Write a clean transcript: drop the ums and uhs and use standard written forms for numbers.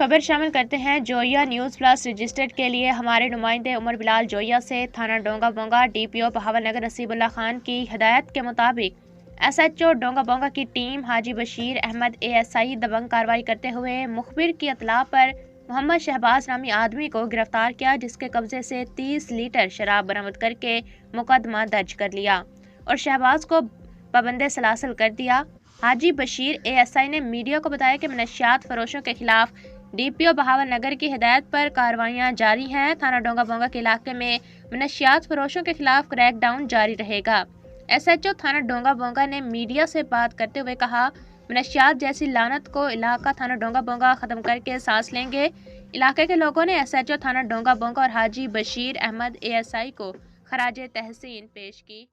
خبر شامل کرتے ہیں جویا نیوز پلس رجسٹرڈ کے لیے ہمارے نمائندے عمر بلال جویا سے۔ تھانہ ڈونگا بونگا ڈی پی او بہاول نگر نصیب اللہ خان کی ہدایت کے مطابق ایس ایچ او ڈونگا بونگا کی ٹیم حاجی بشیر احمد ASI دبنگ کارروائی کرتے ہوئے مخبر کی اطلاع پر محمد شہباز نامی آدمی کو گرفتار کیا، جس کے قبضے سے 30 لیٹر شراب برآمد کر کے مقدمہ درج کر لیا اور شہباز کو پابند سلاسل کر دیا۔ حاجی بشیر ASI نے میڈیا کو بتایا کہ منشیات فروشوں کے خلاف ڈی پی او بہاول نگر کی ہدایت پر کارروائیاں جاری ہیں۔ تھانہ ڈونگا بونگا کے علاقے میں منشیات فروشوں کے خلاف کریک ڈاؤن جاری رہے گا۔ SHO تھانہ ڈونگا بونگا نے میڈیا سے بات کرتے ہوئے کہا، منشیات جیسی لعنت کو علاقہ تھانہ ڈونگا بونگا ختم کر کے سانس لیں گے۔ علاقے کے لوگوں نے SHO تھانہ ڈونگا بونگا اور حاجی بشیر احمد ASI کو خراج تحسین پیش کی۔